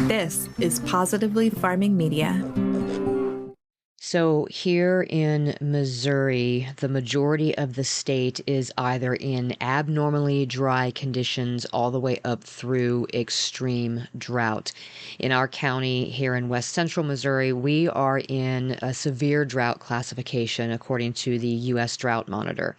This is Positively Farming Media. So here in Missouri, the majority of the state is either in abnormally dry conditions all the way up through extreme drought. In our county here in west central Missouri, we are in a severe drought classification according to the U.S. Drought Monitor,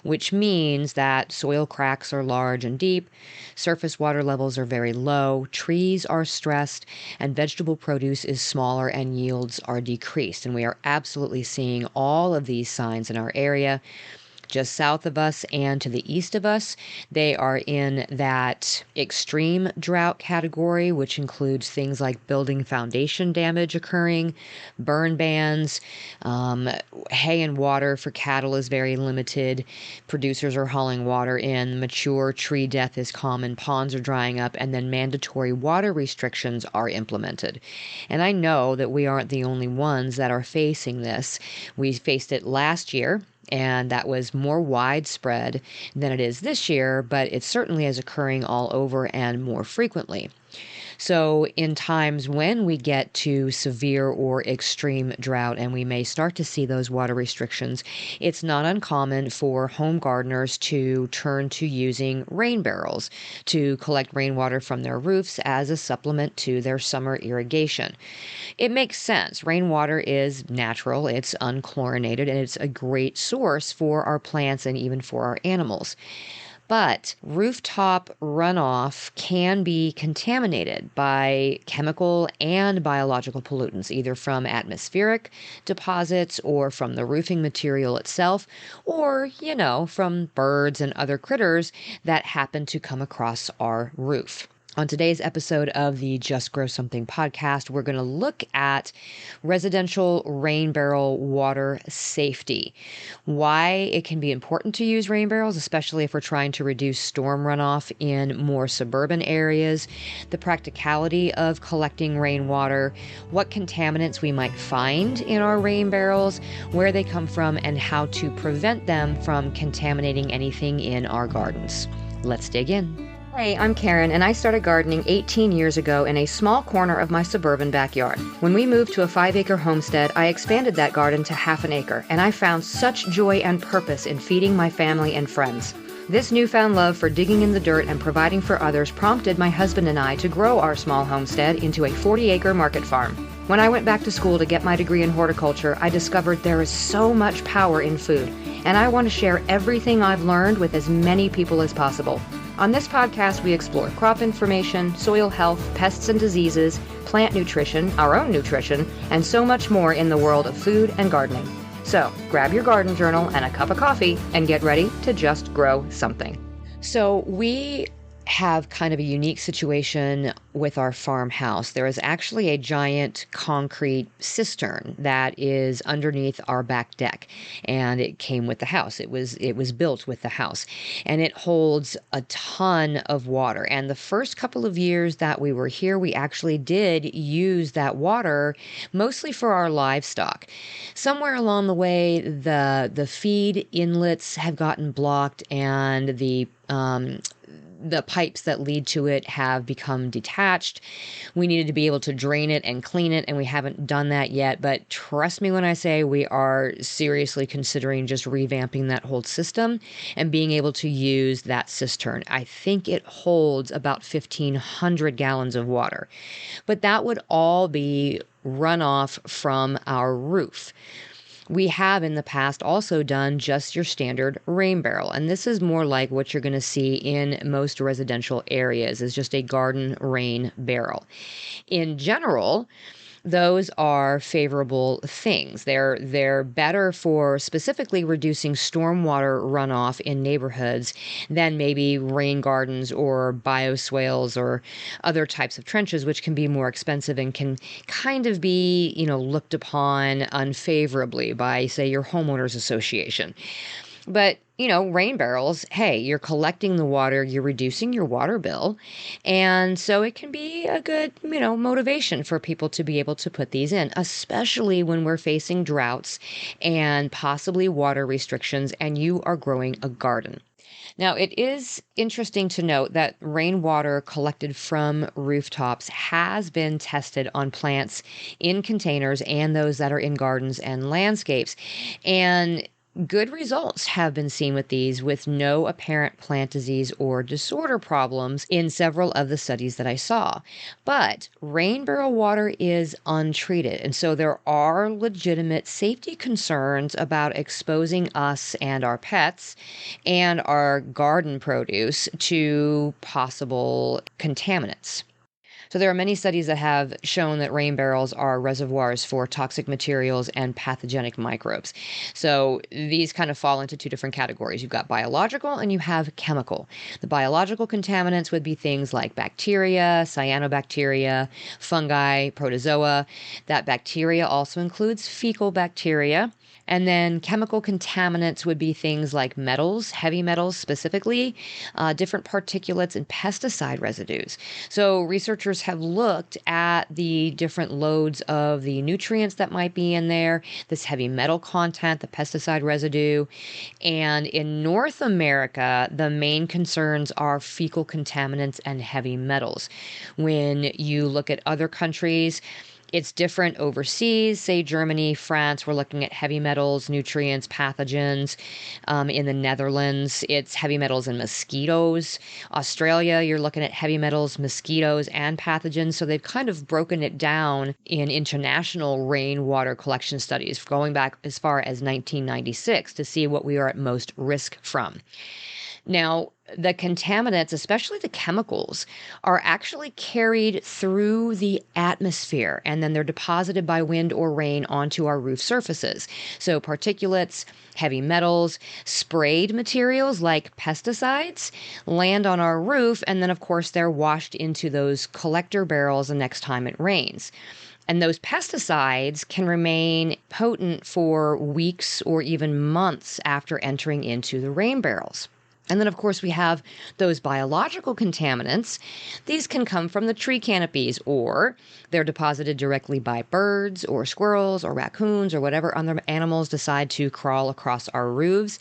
which means that soil cracks are large and deep, surface water levels are very low, trees are stressed, and vegetable produce is smaller and yields are decreased. And we are absolutely seeing all of these signs in our area. Just south of us and to the east of us, they are in that extreme drought category, which includes things like building foundation damage occurring, burn bans, hay and water for cattle is very limited. Producers are hauling water in. Mature tree death is common. Ponds are drying up, and then mandatory water restrictions are implemented. And I know that we aren't the only ones that are facing this. We faced it last year, and that was more widespread than it is this year, but it certainly is occurring all over and more frequently. So in times when we get to severe or extreme drought and we may start to see those water restrictions, it's not uncommon for home gardeners to turn to using rain barrels to collect rainwater from their roofs as a supplement to their summer irrigation. It makes sense. Rainwater is natural, it's unchlorinated, and it's a great source for our plants and even for our animals. But rooftop runoff can be contaminated by chemical and biological pollutants, either from atmospheric deposits or from the roofing material itself, or, from birds and other critters that happen to come across our roof. On today's episode of the Just Grow Something podcast, we're going to look at residential rain barrel water safety, why it can be important to use rain barrels, especially if we're trying to reduce storm runoff in more suburban areas, the practicality of collecting rainwater, what contaminants we might find in our rain barrels, where they come from, and how to prevent them from contaminating anything in our gardens. Let's dig in. Hey, I'm Karen, and I started gardening 18 years ago in a small corner of my suburban backyard. When we moved to a 5-acre homestead, I expanded that garden to half an acre, and I found such joy and purpose in feeding my family and friends. This newfound love for digging in the dirt and providing for others prompted my husband and I to grow our small homestead into a 40-acre market farm. When I went back to school to get my degree in horticulture, I discovered there is so much power in food, and I want to share everything I've learned with as many people as possible. On this podcast, we explore crop information, soil health, pests and diseases, plant nutrition, our own nutrition, and so much more in the world of food and gardening. So grab your garden journal and a cup of coffee and get ready to just grow something. So we have kind of a unique situation with our farmhouse. There is actually a giant concrete cistern that is underneath our back deck, and it came with the house. It was built with the house, and it holds a ton of water. And the first couple of years that we were here, we actually did use that water mostly for our livestock. Somewhere along the way, the feed inlets have gotten blocked, and the pipes that lead to it have become detached. We needed to be able to drain it and clean it, and we haven't done that yet. But trust me when I say we are seriously considering just revamping that whole system and being able to use that cistern. I think it holds about 1,500 gallons of water. But that would all be runoff from our roof. We have in the past also done just your standard rain barrel, and this is more like what you're going to see in most residential areas, is just a garden rain barrel. In general, those are favorable things. They're better for specifically reducing stormwater runoff in neighborhoods than maybe rain gardens or bioswales or other types of trenches, which can be more expensive and can kind of be, looked upon unfavorably by, say, your homeowners association. But, rain barrels, hey, you're collecting the water, you're reducing your water bill. And so it can be a good, motivation for people to be able to put these in, especially when we're facing droughts and possibly water restrictions and you are growing a garden. Now, it is interesting to note that rainwater collected from rooftops has been tested on plants in containers and those that are in gardens and landscapes. And good results have been seen with these, with no apparent plant disease or disorder problems in several of the studies that I saw. But rain barrel water is untreated, and so there are legitimate safety concerns about exposing us and our pets and our garden produce to possible contaminants. So there are many studies that have shown that rain barrels are reservoirs for toxic materials and pathogenic microbes. So these kind of fall into two different categories. You've got biological and you have chemical. The biological contaminants would be things like bacteria, cyanobacteria, fungi, protozoa. That bacteria also includes fecal bacteria. And then chemical contaminants would be things like metals, heavy metals specifically, different particulates and pesticide residues. So researchers have looked at the different loads of the nutrients that might be in there, this heavy metal content, the pesticide residue. And in North America, the main concerns are fecal contaminants and heavy metals. When you look at other countries, it's different overseas, say Germany, France, we're looking at heavy metals, nutrients, pathogens. In the Netherlands, it's heavy metals and mosquitoes. Australia, you're looking at heavy metals, mosquitoes, and pathogens. So they've kind of broken it down in international rainwater collection studies, going back as far as 1996 to see what we are at most risk from. Now, the contaminants, especially the chemicals, are actually carried through the atmosphere, and then they're deposited by wind or rain onto our roof surfaces. So particulates, heavy metals, sprayed materials like pesticides land on our roof, and then, of course, they're washed into those collector barrels the next time it rains. And those pesticides can remain potent for weeks or even months after entering into the rain barrels. And then, of course, we have those biological contaminants. These can come from the tree canopies, or they're deposited directly by birds or squirrels or raccoons or whatever other animals decide to crawl across our roofs.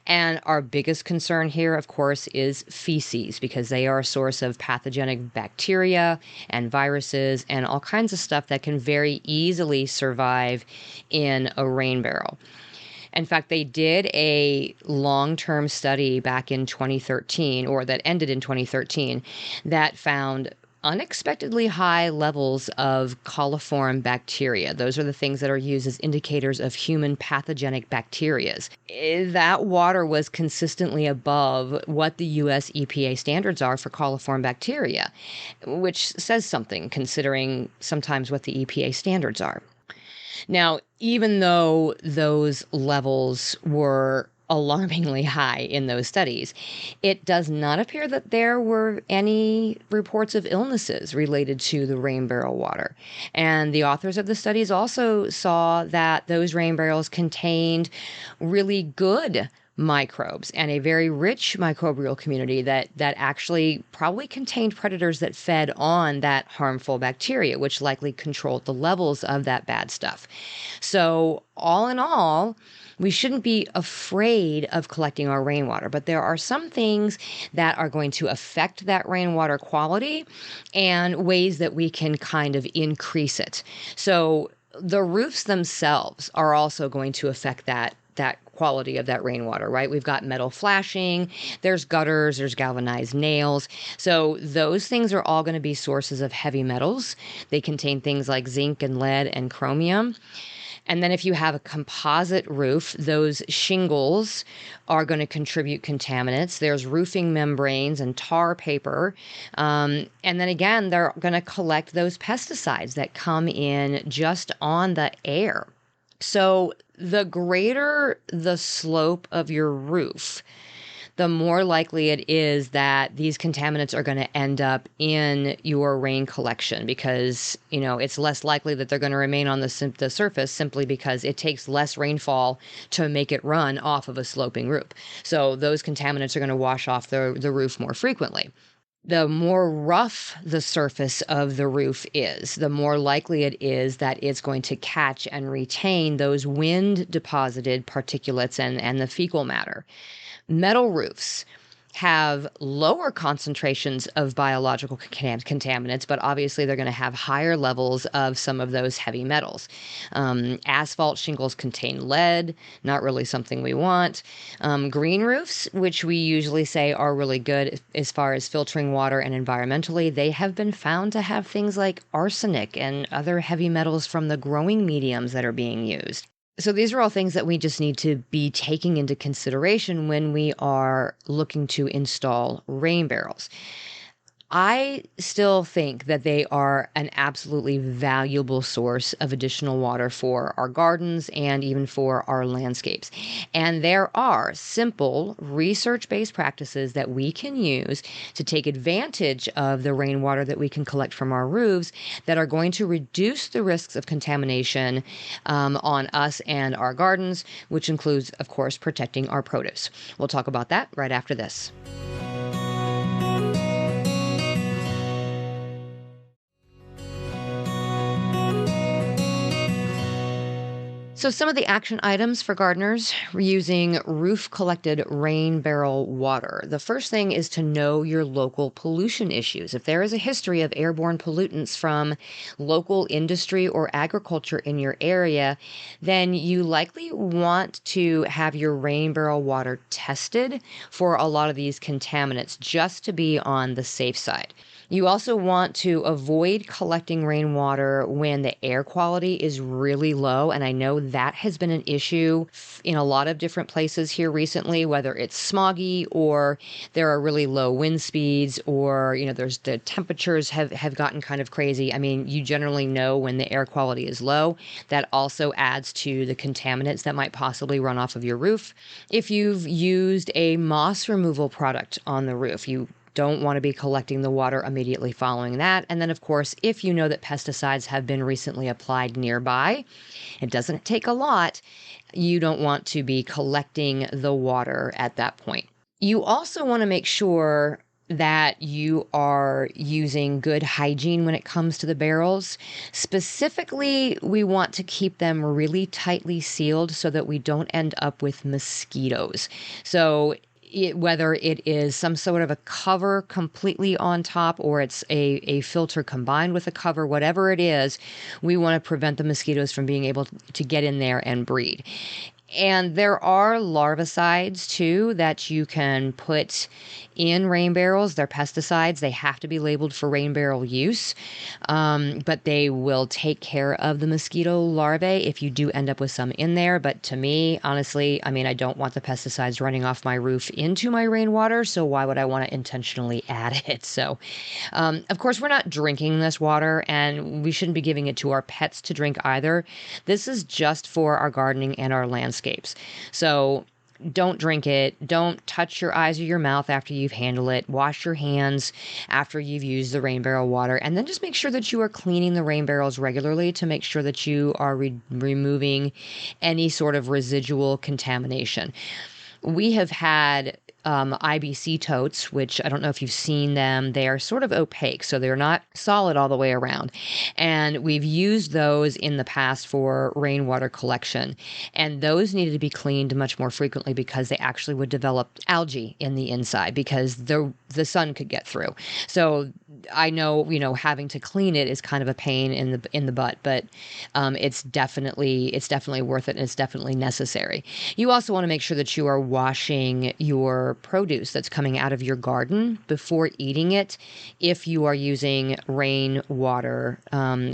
And our biggest concern here, of course, is feces, because they are a source of pathogenic bacteria and viruses and all kinds of stuff that can very easily survive in a rain barrel. In fact, they did a long-term study back in 2013, or that ended in 2013, that found unexpectedly high levels of coliform bacteria. Those are the things that are used as indicators of human pathogenic bacteria. That water was consistently above what the U.S. EPA standards are for coliform bacteria, which says something considering sometimes what the EPA standards are. Now, even though those levels were alarmingly high in those studies, it does not appear that there were any reports of illnesses related to the rain barrel water. And the authors of the studies also saw that those rain barrels contained really good microbes and a very rich microbial community that actually probably contained predators that fed on that harmful bacteria, which likely controlled the levels of that bad stuff. So all in all, we shouldn't be afraid of collecting our rainwater, but there are some things that are going to affect that rainwater quality and ways that we can kind of increase it. So the roofs themselves are also going to affect that quality of that rainwater, right? We've got metal flashing, there's gutters, there's galvanized nails. So those things are all going to be sources of heavy metals. They contain things like zinc and lead and chromium. And then if you have a composite roof, those shingles are going to contribute contaminants. There's roofing membranes and tar paper. And then again, they're going to collect those pesticides that come in just on the air. So the greater the slope of your roof, the more likely it is that these contaminants are going to end up in your rain collection, because, it's less likely that they're going to remain on the surface simply because it takes less rainfall to make it run off of a sloping roof. So those contaminants are going to wash off the roof more frequently. The more rough the surface of the roof is, the more likely it is that it's going to catch and retain those wind-deposited particulates and the fecal matter. Metal roofs, have lower concentrations of biological contaminants, but obviously they're going to have higher levels of some of those heavy metals. Asphalt shingles contain lead, not really something we want. Green roofs, which we usually say are really good as far as filtering water and environmentally, they have been found to have things like arsenic and other heavy metals from the growing mediums that are being used. So these are all things that we just need to be taking into consideration when we are looking to install rain barrels. I still think that they are an absolutely valuable source of additional water for our gardens and even for our landscapes. And there are simple research-based practices that we can use to take advantage of the rainwater that we can collect from our roofs that are going to reduce the risks of contamination on us and our gardens, which includes, of course, protecting our produce. We'll talk about that right after this. So some of the action items for gardeners using roof-collected rain barrel water. The first thing is to know your local pollution issues. If there is a history of airborne pollutants from local industry or agriculture in your area, then you likely want to have your rain barrel water tested for a lot of these contaminants just to be on the safe side. You also want to avoid collecting rainwater when the air quality is really low. And I know that has been an issue in a lot of different places here recently, whether it's smoggy or there are really low wind speeds or, there's the temperatures have gotten kind of crazy. I mean, you generally know when the air quality is low. That also adds to the contaminants that might possibly run off of your roof. If you've used a moss removal product on the roof, you don't want to be collecting the water immediately following that. And then, of course, if you know that pesticides have been recently applied nearby, it doesn't take a lot. You don't want to be collecting the water at that point. You also want to make sure that you are using good hygiene when it comes to the barrels. Specifically, we want to keep them really tightly sealed so that we don't end up with mosquitoes. So whether it is some sort of a cover completely on top or it's a filter combined with a cover, whatever it is, we want to prevent the mosquitoes from being able to get in there and breed. And there are larvicides too that you can put in rain barrels. They're pesticides. They have to be labeled for rain barrel use, but they will take care of the mosquito larvae if you do end up with some in there. But to me, honestly, I don't want the pesticides running off my roof into my rainwater, so why would I want to intentionally add it? So, of course, we're not drinking this water, and we shouldn't be giving it to our pets to drink either. This is just for our gardening and our landscapes. So don't drink it. Don't touch your eyes or your mouth after you've handled it. Wash your hands after you've used the rain barrel water. And then just make sure that you are cleaning the rain barrels regularly to make sure that you are removing any sort of residual contamination. We have had IBC totes, which I don't know if you've seen them. They are sort of opaque, so they're not solid all the way around. And we've used those in the past for rainwater collection. And those needed to be cleaned much more frequently because they actually would develop algae in the inside because the sun could get through. So I know, having to clean it is kind of a pain in the butt, but it's definitely worth it and it's definitely necessary. You also want to make sure that you are washing your produce that's coming out of your garden before eating it if you are using rainwater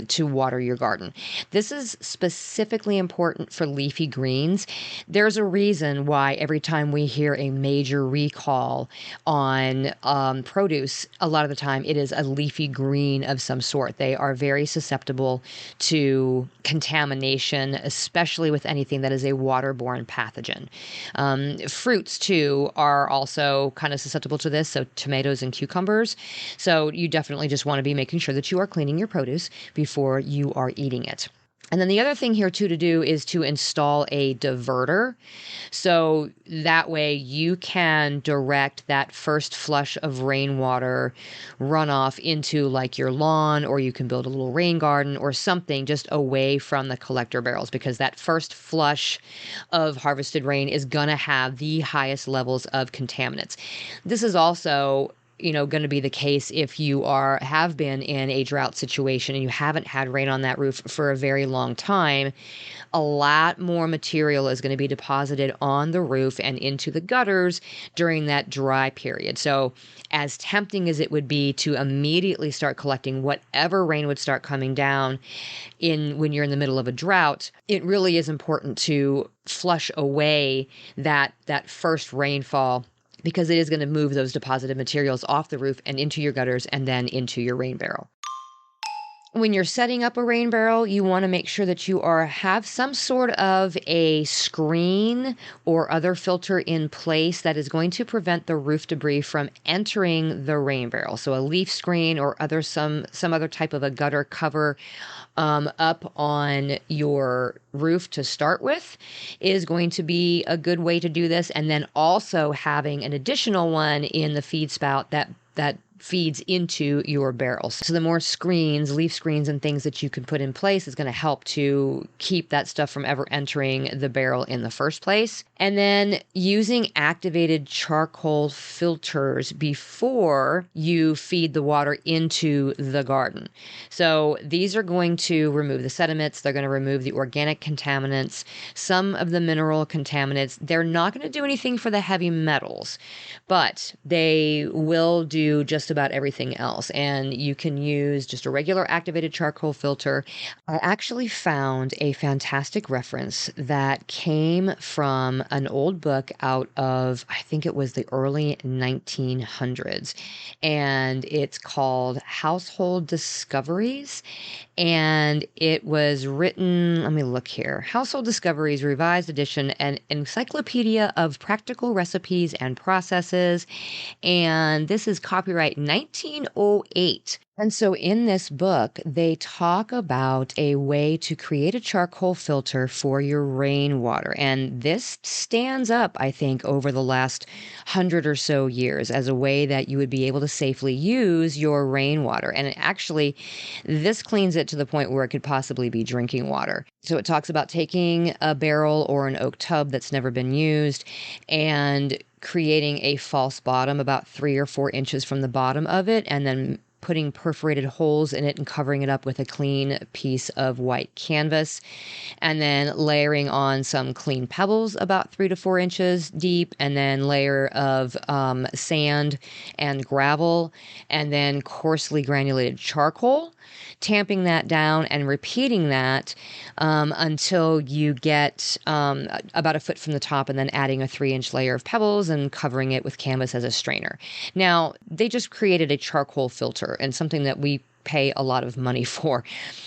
to water your garden. This is specifically important for leafy greens. There's a reason why every time we hear a major recall on produce, a lot of the time it is a leafy green of some sort. They are very susceptible to contamination, especially with anything that is a waterborne pathogen. Fruits, too, are also kind of susceptible to this, so tomatoes and cucumbers. So you definitely just want to be making sure that you are cleaning your produce before you are eating it. And then the other thing here too to do is to install a diverter. So that way you can direct that first flush of rainwater runoff into like your lawn, or you can build a little rain garden or something just away from the collector barrels, because that first flush of harvested rain is going to have the highest levels of contaminants. This is also going to be the case if you have been in a drought situation and you haven't had rain on that roof for a very long time. A lot more material is going to be deposited on the roof and into the gutters during that dry period. So as tempting as it would be to immediately start collecting whatever rain would start coming down when you're in the middle of a drought, it really is important to flush away that first rainfall, because it is going to move those deposited materials off the roof and into your gutters and then into your rain barrel. When you're setting up a rain barrel, you want to make sure that you have some sort of a screen or other filter in place that is going to prevent the roof debris from entering the rain barrel. So a leaf screen or some other type of a gutter cover up on your roof to start with is going to be a good way to do this. And then also having an additional one in the feed spout that feeds into your barrels. So the more screens, leaf screens and things that you can put in place is going to help to keep that stuff from ever entering the barrel in the first place. And then using activated charcoal filters before you feed the water into the garden. So these are going to remove the sediments. They're going to remove the organic contaminants, some of the mineral contaminants. They're not going to do anything for the heavy metals, but they will do just about everything else. And you can use just a regular activated charcoal filter. I actually found a fantastic reference that came from an old book out of, I think it was the early 1900s, and it's called Household Discoveries. And it was written, let me look here, Household Discoveries, Revised Edition, an encyclopedia of practical recipes and processes. And this is copyright 1908. And so in this book, they talk about a way to create a charcoal filter for your rainwater. And this stands up, I think, over the last 100 or so years as a way that you would be able to safely use your rainwater. And actually, this cleans it to the point where it could possibly be drinking water. So it talks about taking a barrel or an oak tub that's never been used and creating a false bottom about 3 or 4 inches from the bottom of it, and then putting perforated holes in it and covering it up with a clean piece of white canvas, and then layering on some clean pebbles about 3 to 4 inches deep, and then layer of sand and gravel, and then coarsely granulated charcoal, tamping that down and repeating that until you get about a foot from the top, and then adding a 3-inch layer of pebbles and covering it with canvas as a strainer. Now, they just created a charcoal filter, and something that we pay a lot of money for.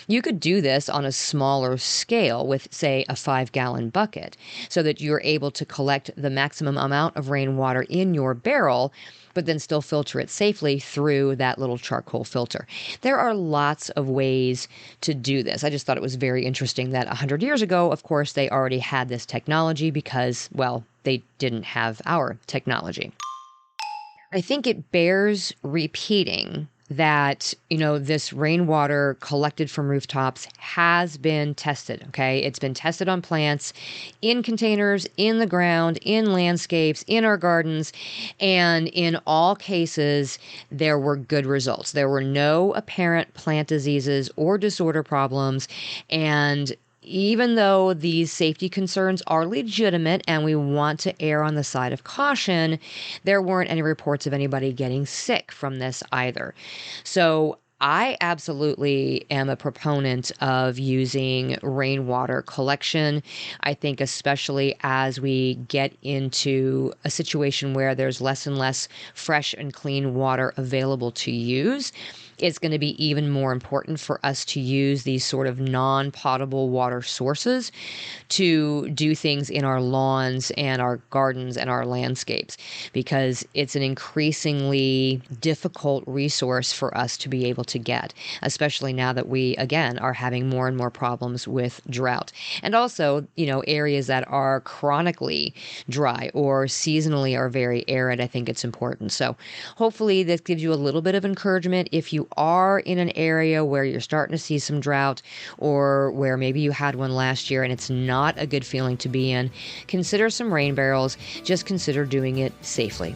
You could do this on a smaller scale with, say, a 5-gallon bucket, so that you're able to collect the maximum amount of rainwater in your barrel, but then still filter it safely through that little charcoal filter. There are lots of ways to do this. I just thought it was very interesting that 100 years ago, of course, they already had this technology because, well, they didn't have our technology. I think it bears repeating that, this rainwater collected from rooftops has been tested, okay? It's been tested on plants, in containers, in the ground, in landscapes, in our gardens, and in all cases, there were good results. There were no apparent plant diseases or disorder problems, and even though these safety concerns are legitimate and we want to err on the side of caution, there weren't any reports of anybody getting sick from this either. So I absolutely am a proponent of using rainwater collection. I think especially as we get into a situation where there's less and less fresh and clean water available to use, it's going to be even more important for us to use these sort of non-potable water sources to do things in our lawns and our gardens and our landscapes, because it's an increasingly difficult resource for us to be able to get, especially now that we, again, are having more and more problems with drought. And also, areas that are chronically dry or seasonally are very arid, I think it's important. So hopefully this gives you a little bit of encouragement if you are in an area where you're starting to see some drought, or where maybe you had one last year and it's not a good feeling to be in. Consider some rain barrels. Just consider doing it safely.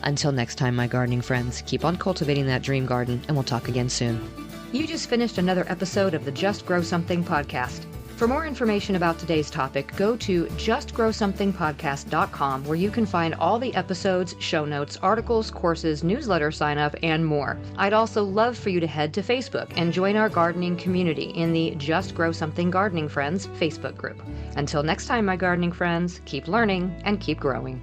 Until next time, my gardening friends, keep on cultivating that dream garden, and we'll talk again soon. You just finished another episode of the Just Grow Something podcast. For more information about today's topic, go to justgrowsomethingpodcast.com, where you can find all the episodes, show notes, articles, courses, newsletter sign up, and more. I'd also love for you to head to Facebook and join our gardening community in the Just Grow Something Gardening Friends Facebook group. Until next time, my gardening friends, keep learning and keep growing.